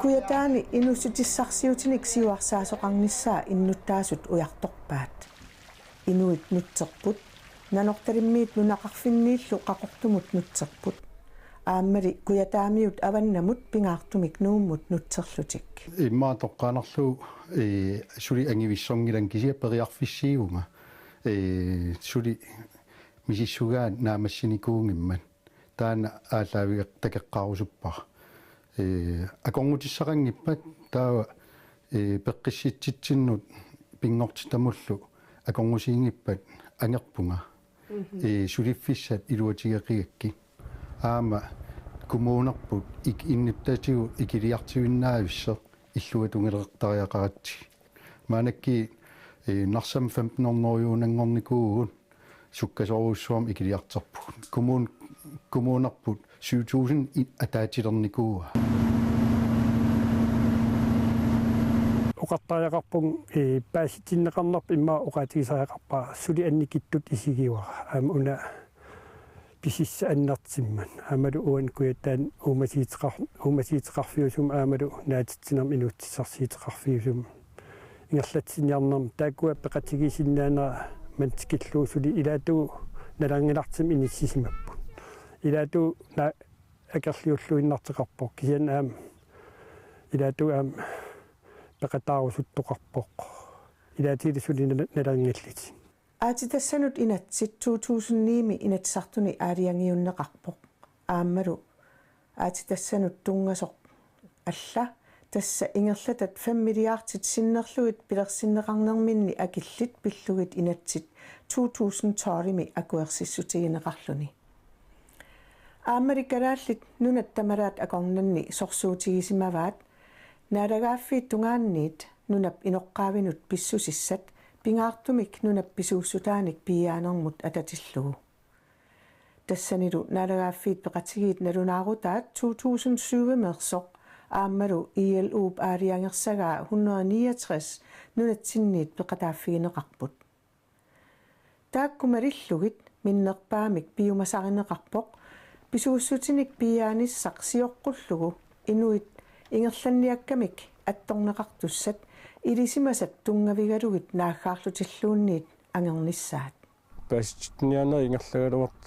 Kuyataani inusutissarsiutinik siuarsaasoqarnissaa innuttaasut ujartorpaat inuit nutserput nanortalimmiit nunaqarfinniillu qaqortumut nutserput aammali kuyataamiut avannamut pingaartumik nuummut nutserlutik imma toqqaanarlu suli angivissongilan kisia periarfissiivunga suli misissugaa naamassinikuungimman taana aalaavigeq takeqqarusuppar akongutissaqangippat taawa peqqissitsitsinut pingortitamullu akongusiingippat angerpunga suliffissat iluatigeqigakki aama kumuunerput innittatigu ikiliartiginnaavisse illuatungeleqtariaqaratsi maanakki narsam 15-ornoriunangornikuugun sukkasoruussuam ikiliarterpu kumuunerput 7000 ataatilernikuu uqattaajaqarpun paasitsinneqarnerp imma uqatigisaajaqarpaa suli annikittut isigiuara aama una pisissa annertimman aamalu uan kuyataan uumasiiteqarfiusum aamalu naatitsinam inuutsissarsiiteqarfiusum ingerlatsiniarnerm taakkua peqatigisinnaanera mantikilluu suli ilaatugu nalangilartim inissisimappu ilaatu na akerliulluinnarteqarpoq kisian aam ilaatu aam peqataarusuttoqarpoq ilaatiili suli nalangillit aatitassanut inatsit 2000-niimi inatsartuni aaliangiunneqarpoq aammalu aatitassanut tungasoq alla tassa ingerlatat 5 milliartit sinnerlugit pilersinneqarnerminni akillit pillugit inatsit 2012-mi akuersissutigineqarluni aammalikalaallit nunattamarat akornanni sorsuutigisimavaat naalagaaffiit tungaanniit nunap inoqqaavinut pissusissat pingaartumik nunap pisuussutaanik piiaanermut atatillugu tassanilu naalagaaffiit peqatigiit nalunaarutaat 2007-mersoq aammalu ILU aaliangersagaa 169 nunatsinniit peqataaffigineqarput taakkumalillugit minnerpaamik piumasarineqarpoq pisuussutinik piiaanissaq sioqqullugu inuit ingerlanniakkamik attorneqartussat ilisimasat tungavigalugit naaggaarlutilluunniit angernissaat paasitniana ingerlagaluart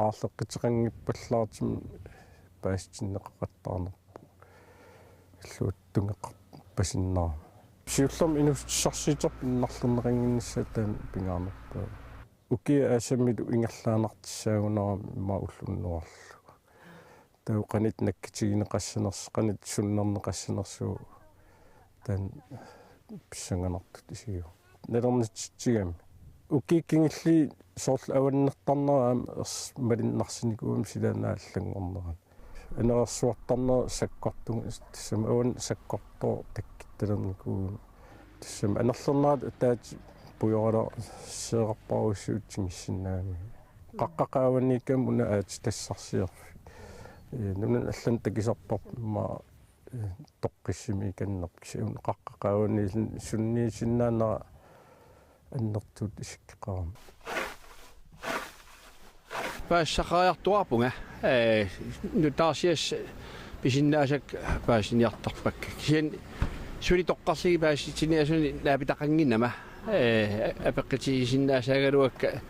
aarleqqiteqangippallaatim paasitsinneqaqattaarnerpu illuuttунgeқар пасиннаа сиуллерми инуссарситерпиннарлернеқангиннссатаан пингаарнерпаа укия аасаммилу ингерлаанартиссаагунерами ма уллуннуарлу тау қанит наккитигинеқассанерс қанит суннернеқассанерсуу таан писсанганартут исиу налернитсигами укииккингилли соорл аваннертарнера ерс малиннарсиникуум силаанааллангорнера анерсуартарнера саккортун тассама аван саккортоо таккитталерникуу тассама анерлернаат таат пуйорала сеэқарпаруссуутсигиссинаагами қаққақааваниккам уна аат тассарсиерфи нунан аллан такисарпар ма тоққиссими каннерп кисиун қаққақааванилин сунниисиннаанера аннертуут исиккеқарам паассақариартуарпунга нутаарсиас писиннаасак паасиниартарпак кисиан сули тоққарлиги пааситсиниасуни наапитақангиннама апеққитигисиннаасаагалуакка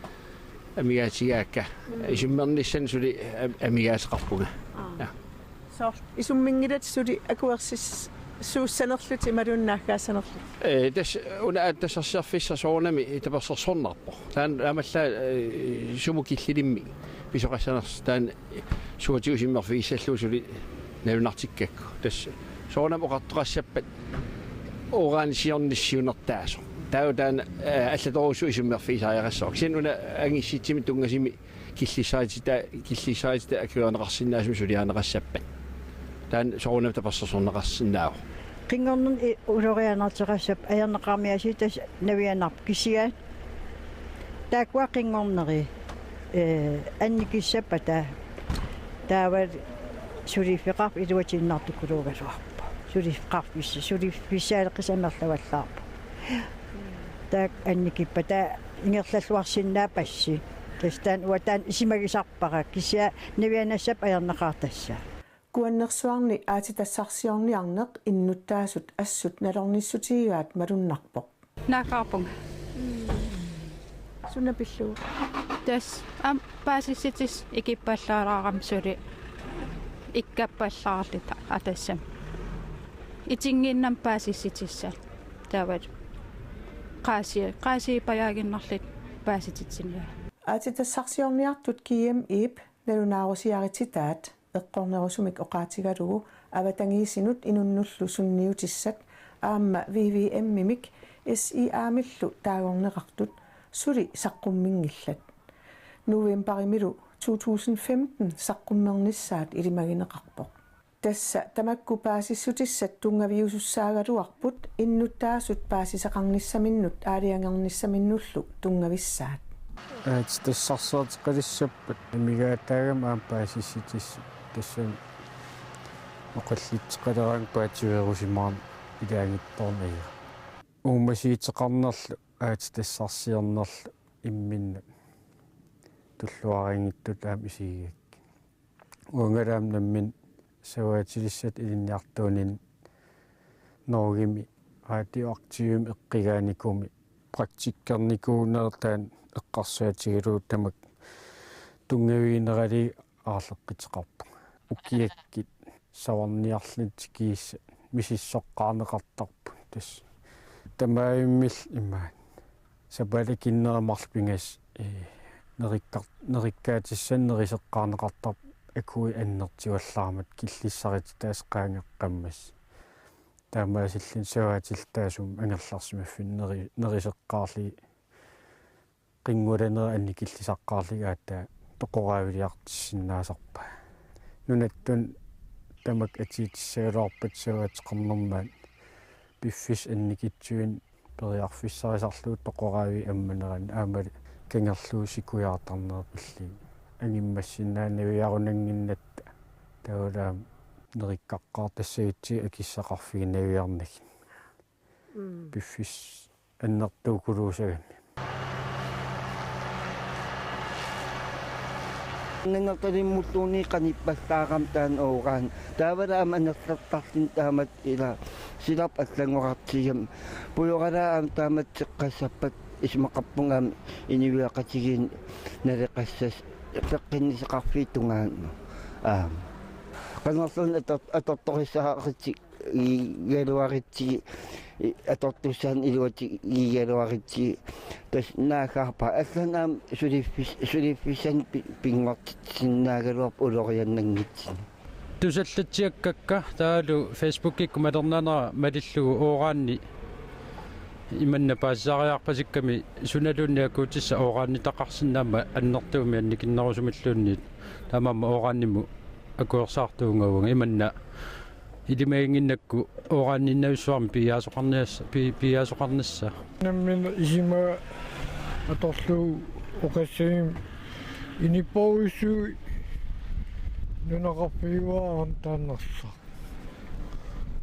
амигаатигаакка исуммерниссан сули амигаасеқарпунга so isummingilat suli akuersis suussanerluti malunnaaggaassanerlu тас уна тассарсиарфисса соорнами таперсерсорнарпо таан амалла сумукиллилимми писоқассанерс таан суутиусиммерфигиссаллуу сули налунартиккакку тас соорнам оқартоқассаппат оранисиорниссиунертаасо тау таан аллаторусу исуммерфигисаариарассоо кисин уна ангисситсими тунгасими киллисаатита акуанеқарсинаасми сулиаанеқассаппат таан соорнам таперсерсорнеқарсинаау qingornun uloрианартеқассап аярнеқармиаситас навианарп кисигаат тааква qingorneri анникиссаппа таавал сулифеқарп илуатиннартукулуугалуарпа сулиффисаалеқисамерлаваллаарпа таак анникиппата ингерллуарсиннаа пасси тастан уатаан исимагисарпара кися навианассап аернеқартасса куаннерсуарни аатитассарсиорниарнеқ иннуттаасут ассут налорниссутигигаат малуннарпоқ наақарпунга сунапиллуу тас паасисситис икиппаллаараарам сули иккаппаллаарлита атассам итингиннам паасисситиссаа тават qaasi pajaaginnarlit paasititsinnia аатитассарсиорниартут кием ип налунаарусиарититаат эққорнерусумик оқаатигалугу аватангиисинут инуннуллу сунниутиссат аама VVM мимик SI аамиллу таагорнеқартут сули саққуммингиллат новембаримилу 2015 саққуммерниссаат илимагинеқарпоқ тасса тамакку паасиссутиссат тунгавиусуссаагалуарпут иннуттаасут паасисақарниссаминнут аалиангерниссаминнуллу тунгависсаат тассарсаатеқалиссаппат мигаатаагам аам паасисситис тассан оқаллитсеқалеран паатиуерусимаан илаангитторнага уумасиитеқарнерлу тассарсиорнерлу имминна туллуарингиттут аам исигиак уангалаам наммин саваатилиссат илинниартуунин норгими радиоактивим эққигааникуми практиккерникуунертаан эққарсуатигалуу тамак тунгавиинерали аарлеққитеқарпу укиаккит саварниарлитикиисса мисиссоққарнеқартарпу тас тамаиммил имаан сапалакиннерамарлпингас нериккаатиссаннерисеққарнеқартар акуи аннертиуаллаармат киллиссарити таасқаангеққаммас таамаасиллин саваатил таасум ангерларсимаффин нерисеққарли qingulanera annikillisaqqaarligaata toqoraaviliartissinaasarpa nunattun tamak atiitissagaluarpat savaatqernermaat piffis annikitsuin periarfissarisaarluut toqoraavi ammaneran aamal kangerluusikujaartarnerpilli angimmassinnaanaviarunanginnatta taulaam nerikkaqqaartassagitsi akissaqarfiginnaviarnak piffis annertuukuluusagami нангаталиммуллууни каниппаллаагам таан оорaan таавалаам анерлартарлин таамат ила силап аллангорартигам пуйоралаам таамат теққассаппат исмақарпунгаам инивиақатигин налеқассас пеққиннисеқарфиитунгаан канерлун аторторисаарити игалуарити атортуссаан илуати игалуарити тас наахарпа алланаам сулиффисан пингортитсиннаагалуарп улорианнангитсин тусаллатсиаккакка таалу фейсбуккик малернанера малиллугу оораанни иманна паассаариарпасикками суналуунниакуутисса оорааннитақарсинаама аннертууми анникиннерусумиллуунниит таамаама оораанниму акуерсаартуунгавунга иманна илимагингиннакку оораанниннависсуарми пиаасоқарнасса наммин исима аторлуу оқассагим иниппоуссу нунақарпиуаан тааннерса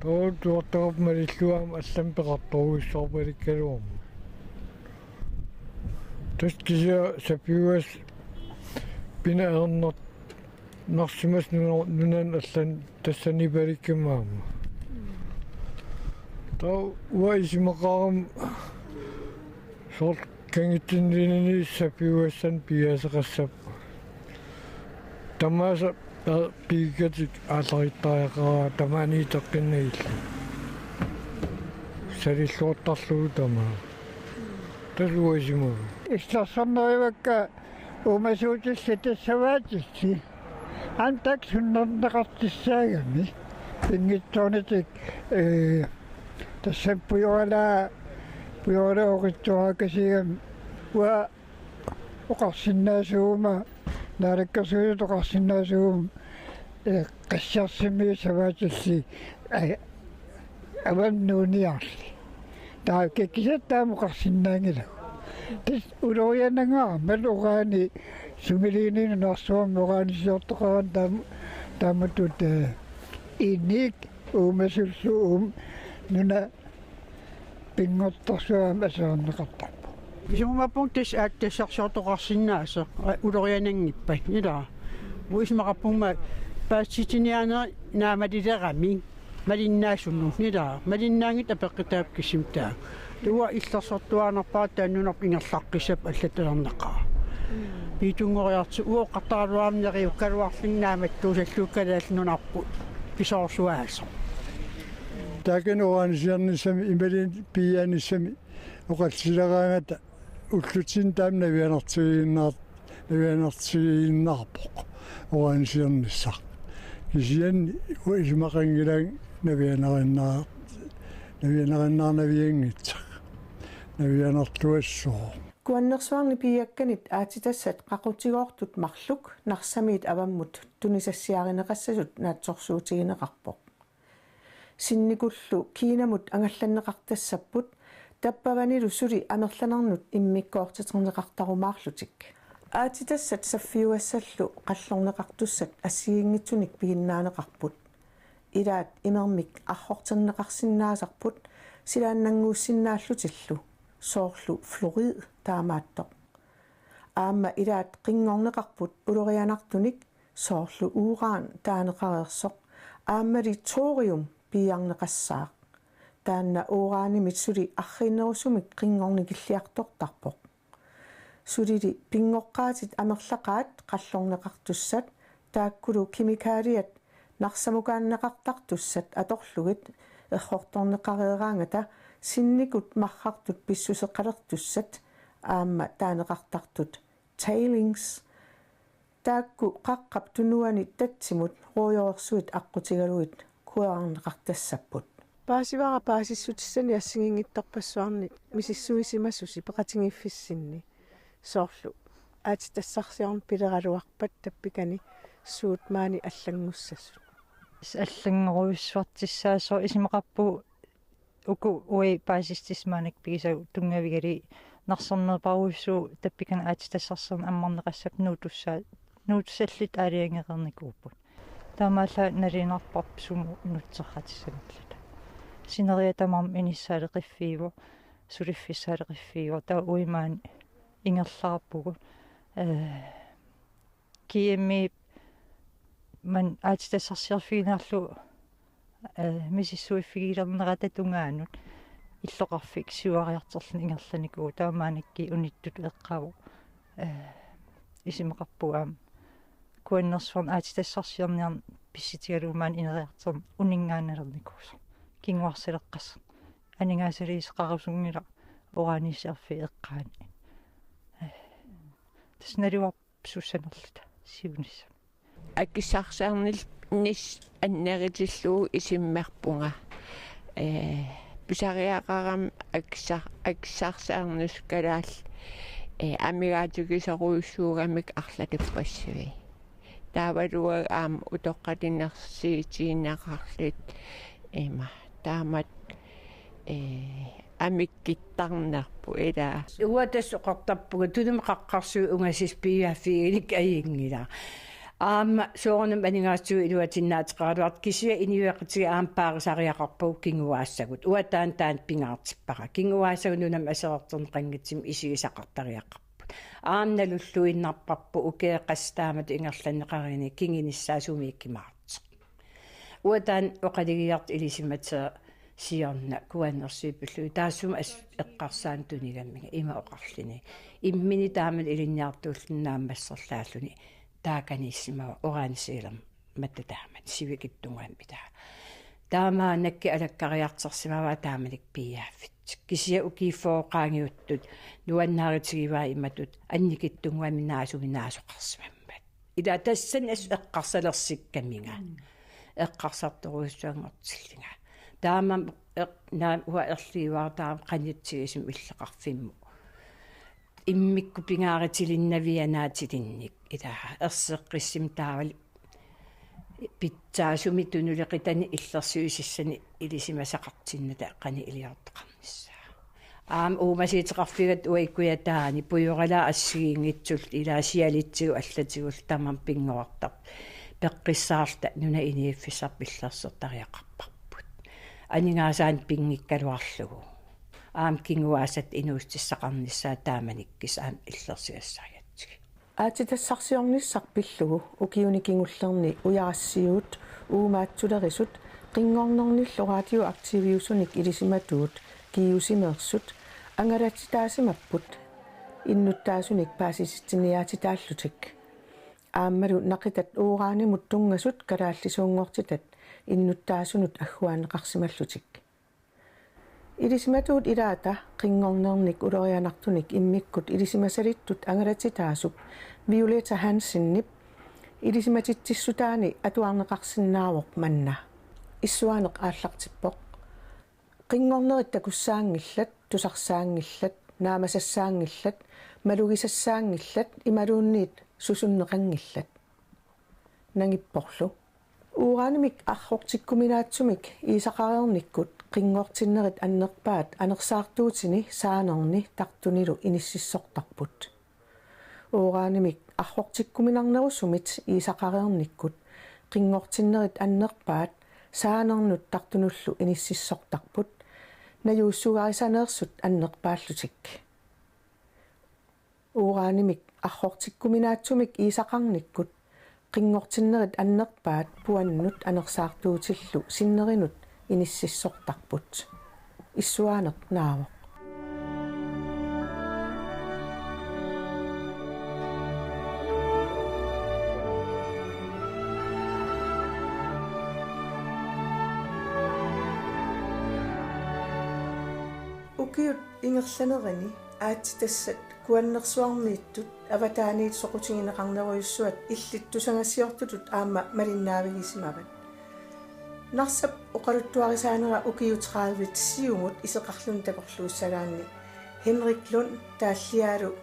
туортарп малиллуам аллампеқарторуиссоорпаликкалуарма таскися сапиуас пинаернер нарсимас нунан аллан тассанипаликкамаама тау уаисимақарам сорт кангитсиннини сапиуассан пиасеқассап тамааса пигатик аалариттариақараа тамааниитеққиннагилла салиллуоттарлуу тамаа тасуасимаа илларсарнеривакка умасуутиллатассаваатисси антак суннернеқартиссаагами ингитсоонитик тассаппуйорала пуйораоқитсуаакасигам уа оқарсиннаасуума нараккасуи тоқарсиннаасуум qassarsimmi savaatилли аваннууниарли таа кеккисаттааму қарсиннаангилагу тис улорианнангаа малураани сумилиинин нарсуам мораанисиортоқаран тааматут иник uumasulluu nuna pingortorsuam asaarneqartarpu isumappuntis aattassarsortoqarsinnaasa uloriananngippat nila muismaqappungma paassitiniana naamalilerami malinnaassunnu nila malinnaangit apeqqitaapkissimtaa tuwa illersortuaanarpaa taannunarp ingerlaqqisap allatalerneqaa piitungoriartu uoqqartaaruarneriukkaluarlinnaamattuusalluukkalaallunarput pisoorsuaasa taken oransiarnissami imalin piianissami oqalsileraangata ullutin taam navianartigiinnaarpoq oransiarnissaq kisianni uismaqangilaang navianariannaarnaviangitsaq navianartuassoo kuannersuarni piiakkanit aatitassat qaqutigoortut marluk narsamiit avammut tunisassiarineqassasut naatsorsuutigineqarpoq sinnikullu kiinamut angallanneqartassapput tappavanilu suli amerlanarnut immikkoortiterneqartarumaarlutik aatitassat saffiuassallu qallorneqartussat assigiingitsunik piginnaaneqarput ilaat imermik arhorterneqarsinnaasarput silaannanguussinnaallutillu soorlu fluorid taamaattoq aamma ilaat qingorneqarput ulorianartunik soorlu uuraan taaneqareersoq aammali thorium piiarneqassaaq taanna uuraanimit suli arriinnerusumik qingornikilliartortarpoq sulili pingoqqaatit amerlaqaat qallorneqartussat taakkulu kimikaaliat narsamukaanneqartartussat atorlugit erhortorneqareeraangata sinnikut marrartut pissuseqalertussat aamma taaneqartartut tailings taakku qaqqap tunuani tatsimut ruojoorsuit aqqutigaluit kuerarneqartassapput paasivara paasissutissani assingiingittorpassuarnit misissuisimassusi peqatingiffissinni soorlu aatitassarsiorn pileraluarpat tappikani suut maani allangussassu аллангеруйссуартиссаасо исимақарпу уку уи паасистисмааник пигисау тунгавигали нарсернерпаруйссуу таппикана аатитассарсерн аммарнеқассап нуутуссаллит аалиангеқарникууппут таамаалла налинарпарп суму нутсерратиссаналлата синериатамарм иниссаале қиффииву сулиффиссаале қиффииву таа уимаани ингерлаарпугу киэмми man aatitassarsiarfigiнаарлу мисиссуиффигилернерата тунгаанут иллоқарфик сиуариартерлни ингерланикуу таамааникки униттут эққаву исимеқарпуаам куаннерсуарн аатитассарсиарниарн писситигалуумаан инериартерм унингаанналерникуус кингуарсилеққас анигаасалиисеқарусунгила ораанисиарфи эққаани тасналивар суссанерлута сиунисса аккисарсаарнил нис аннеритиллуу исиммерпунга писариақарам аккисарсаарнус калаал амигаатугисеруйуссуугамик арлатаппассуи таавалуа аам утоққатиннерсиитииннақарлит таамат амиккиттарнерпу илаа уатассоқартарпуга тунумеқаққарсуу унгасис пиаффигиник аингила аама соорнам анигаатсуу илуатиннаатеқаралуарт кисия иниуеқитиги аампаарисариақарпуу кингуаассагут уатаан таан пингаартиппара кингуаассагунунам асерертернеқангитсим исигисақартариақарпут аамналуллуиннарпарпу укеэқастаамат ингерланнеқарини кингиниссаасумииккимаарт уатаан оқалигиарт илисиматсаа сиорна куаннерсуиппуллуи таассума эққарсаан тунигаммига има оқарлини иммини таамал илинниартууллиннааммассерлааллуни тааканиссимава ораанисиилерм маттатаамат сивикиттунгуаммита таамаа накки алаккариартерсимава таамалик пиааффит кисия укиффооqaangiuttut нуаннааритигиваа иматут анникиттунгуаминаасуминаасоқарсимаммат ида тассан ас эққарсалерсиккаминга эққарсартуруиссуангортиллинга таамам наа уа ерлииваа таам қанитсигисим иллеқарфимму иммикку пингааритилиннавианаатилинник илаа ерсеққиссим таавал питсаасуми тунулеқитани иллерсуисиссани илисимасақартинната қани илиортеқарнissaа аам уумасиитеқарфигат уиккуятаани пуйоралаа ассигиингитсул илаасиалитсигу аллатигул тамам пингоартар пеққиссаарта нуна инииффисар пиллерсертариақарпарпу анингаасаан пингиккалуарлугу аам кингуаасат инуустиссақарнissaа тааманиккис аам иллерсиассариатсиг аатитассарсиорниссар пиллугу укиуни кингуллерни уярассиуут уумаатсулерисут qinngornernillu radio aktiviusunik ilisиматуут киусимерсут ангалатитаасимаппут иннуттаасуник паасиситсиниаатитааллутик ааммалу нақитат уураанимут тунгасут калааллисуунгортитат иннуттаасунут аггуаанеқарсималлутик илисиматуут илаата qinngornernik улерианартуник иммиккут илисимасалиттут ангалатитаасуп Violeta Hansenнip илисиматитсиссутаани атуарнеқарсинаавоқ манна issуанеқ ааллартиппоқ qinngornerit такуссаангиллат тусарсаангиллат наамасассаангиллат малугисассаангиллат ималуунниит сусуннеқангиллат нангиппорлу уураанимик аррортиккуминаатсумик иисақареерниккут qinngortinnerit аннерпаат анерсаартуутини саанерни тартунилу иниссиссортарпут уураанимик аррортиккуминарнерусумит иисақареерниккут qinngortinnerit аннерпаат саанернут тартунуллу иниссиссортарпут наюуссугарисанеерсут аннерпааллутик уураанимик аррортиккуминаатсумик иисақарниккут qinngortinnerit аннерпаат пуаннут анерсаартуутиллу синнеринут иниссиссортарпут issуанеқ наавоқ укиут ингерланерани аатитассат куаннерсуармииттут аватааниит соқутигинеқарнеруйуссуат иллиттусангассиортутут аама малиннаавигисимават нарсап оқалуттуарисаанера укиутеқаавит сиунгут исеқарлун такорлууссагаанни Henrik Lund тааллиаалу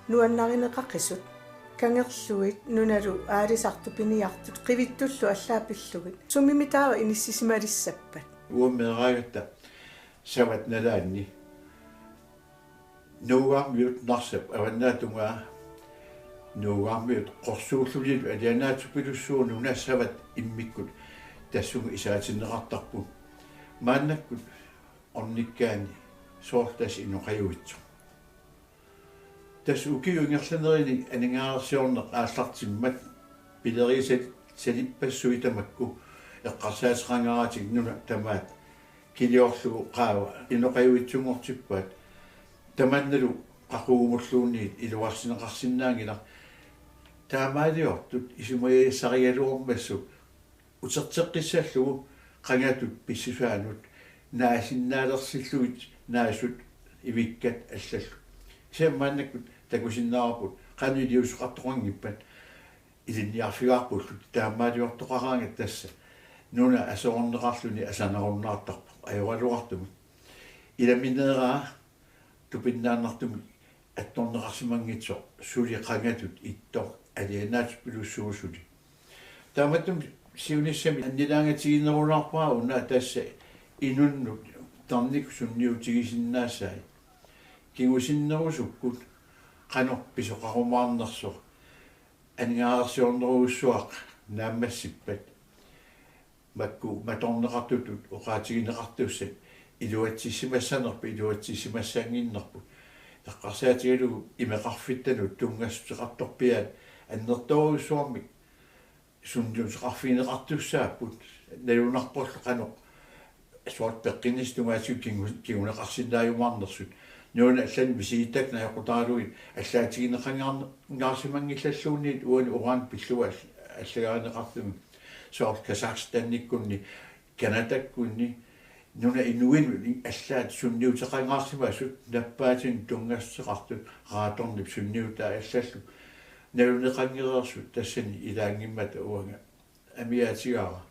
нуаннаринеқаққисут кангерлуит нуналу аалисартупиниартут қивиттуллу аллаапиллугит суммимитаава иниссисималиссаппат ууммераагатта сават налаанни нуугаамиут нарсап аваннаатунгаа нуугаамиут қорсууллулит алианаатупилуссуун унассават иммиккут тассуга исаатиннеқартарпут мааннаккут орниккаани соортас инуқаюитсу тас укиунгерланерини анингаарсиорнеқ ааллартиммат пилерисат салиппассуитамакку эққарсаасеқангаратик нуна тамаат килиорлугу qaava инуқаюитсунгортиппаат таманналу qaqugumulluunniit илуарсинеқарсинаангила таамаалиортут исумаиассариалуормассу утертеққиссаллугу qangatut писсусаанут наасиннаалерсиллуит наасут ивиккат аллаллу сиаммааннаккут такусиннаарпут qaniliusqartoqangippat илинниарфигаарпуллут таамаалиортоқараангат тасса нуна асоорнеқарлуни асанеруннаартарпу аюралуартумут иламинераа тупиннааннартуми атторнеқарсимангитсо сулиқангатут иттор алианаат пилуссуусули тааматтум сиуниссами аннилаангатигинерунаарпаа уна тасса инуннут тарник сунниутигисиннаассаа кигусиннерусуккут qanor писоқарумаарнерсо анигаарсиорнеруussуақ нааммассиппат макку маторнеқартутут оқаатигинеқартуссат илуатсиссимассанерпа илуатсиссимассаангиннерпу таққарсаатигалугу имеқарфиттанут тунгассутеқарторпиаат аннерторуссуармик сунниутеқарфинеқартуссааппут налунарпорлу қанор суат пеққинис тунгаасиу кигунеқарсинааюмаарнерсут нуна аллан висиитак наақутаалуи аллаатигинеқангаарсимангиллаллуунниит уани уран пиллуа аллагаанеқартуми соорт Казахстанниккунни Канадаккунни нуна инуин аллаат сунниутеқангаарсимаасут наппаатин тунгассеқартут рааторнип сунниутаа аллаллу налунеқангереерсут тассани илаангиммата уанга амиаатигаара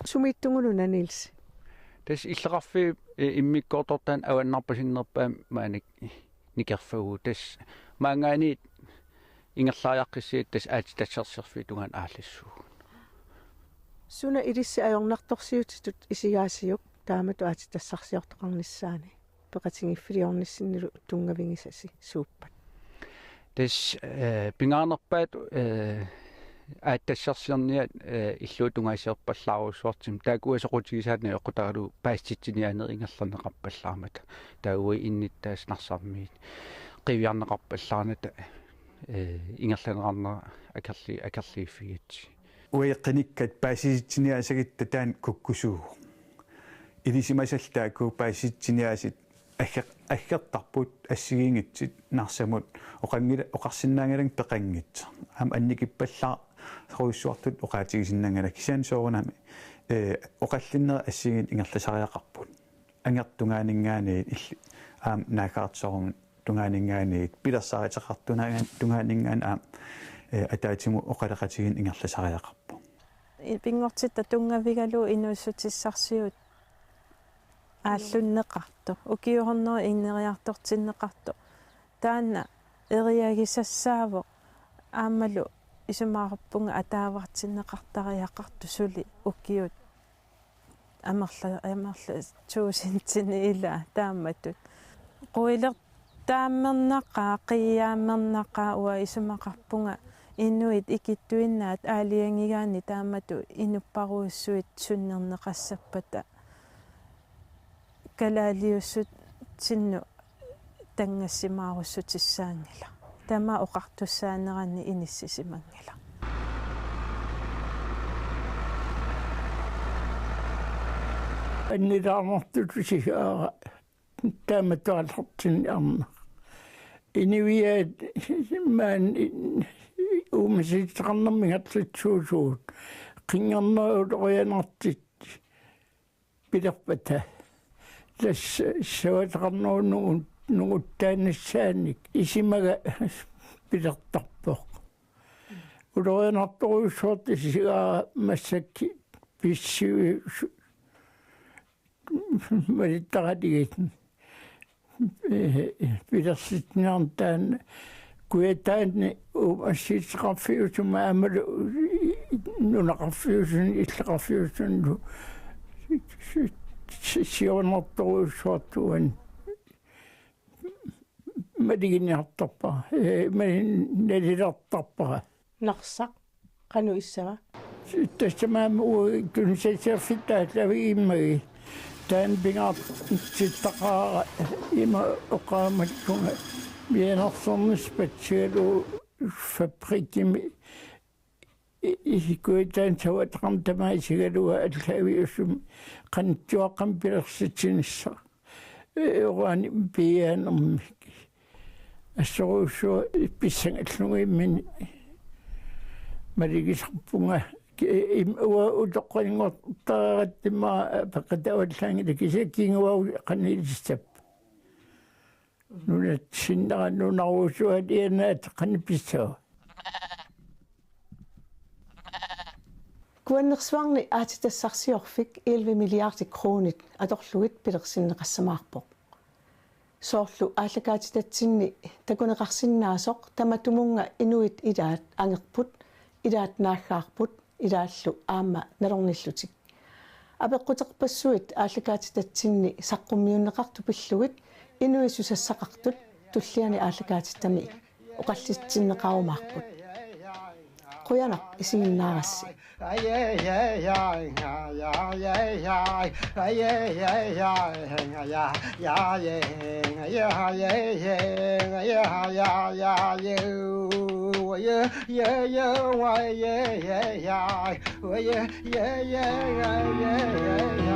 сумиттунгулуна Нилс тас иллеқарфи иммиккоортортаан аваннарпасиннерпаам maanik никерфагу тас маангаанит ингерлаариаққиссиит тас аатитассерсерфи тунгаан ааллассуу суна илисси ajornartorsiutitut isigaasiuk таамату аатитассарсиортоқарниссаани пеқатингиффилиорниссиннилу тунгавигисаси сууппат тас пингаарнерпаат ааттассерсиерниат иллуутунгаисеерпаллаарусуартим таакуасоқутигисаатна эққутагалу пааститсинианер ингерланеқарпаллаамата тауи инниттаас нарсармиит қивиарнеқарпаллааната ингерланеқарнера акерлииффигит уиэққиниккат пааситсиниасагитта таан куккусуу илисимасаллаа ку пааситсиниасит аггертарпут ассигиингитсит нарсамут оқарсиннаангалан пеқангитса ам анникиппаллаа соруйссуартут оқаатигисиннаангала кисаан соорунами оқаллиннера ассигит ингерласариақарпут ангертунгаанингааниит аам наакаартсорум тунгаанингааниит пилерсааритеқартунагаан тунгаанингgaan аам атаатиму оқалеқатигин ингерласариақарпу пингортитта тунгавигалу инуссутиссарсиут ааллуннеқарту укиуорнери иннериартортиннеқарту таанна эриагисассааво аамалу исумаарпунга атаавартиннеқартариақарту сули укиут амерла туусинтини ила тааматут қуилер тааммернақаа қиааммернақаа уа исумақарпунга инуит икиттуиннаат аалиангигаани таамату инуппаруussуит суннернеқассаппата калаалиуссут синну тангассимааруссутиссаангила тама оқартуссаанеранни иниссисимангила аннилаарнартутусигаа тааматуаллартин арна инивиат маан уумситеқарнэрмигатлитсуусуут қингернерут орианартит пилерпата тас саватеқарнууннугун нугуттаанассааник исимага пилертарпоқ улорианарторуйссуарт исигаа массакки писсиу малиттаратигит пилерситнаарнтаан куятаанни ассиитеқарфиусума амалу нунақарфиусун иллеқарфиусунну сиорнарторуйссуартуан малигиниартарпа налилартарпара нарсақ қану иссава тассамаама тунсасерфиттаа лавигиммаги таан бингаат ситтақаара има оқаамаккунга бианерсорниспатсигалу фабрикими икуитаан саватеқам тамаисигалуа аллавиуссум қанттуаққам пилерситсинисса орани бианерми ассоруссуа писсангаллугиммини малигисарпунга им уа утоққингортараттима пақатауаллаангила кисаккингуау қанилиссап нунат синнера нунарусуат ианаат қанипписсаа куаннерсуарни аатитассарсиорфик 11 миллиарди кроонит аторлугит пилерсиннеқассамаарпоқ соорлу ааллакаатитатсинни такунеқарсиннаасоқ таматумунга инуит илаат ангерпут илаат нааггаарпут илааллу аама налорниллутик апеққутеқпассуит ааллакаатитатсинни саққуммиуннеқарту пиллугит инуисусассақартут туллиани ааллакаатиттами оқаллитсиннеқарумаарпут қуяна исигиннаарасси yeah.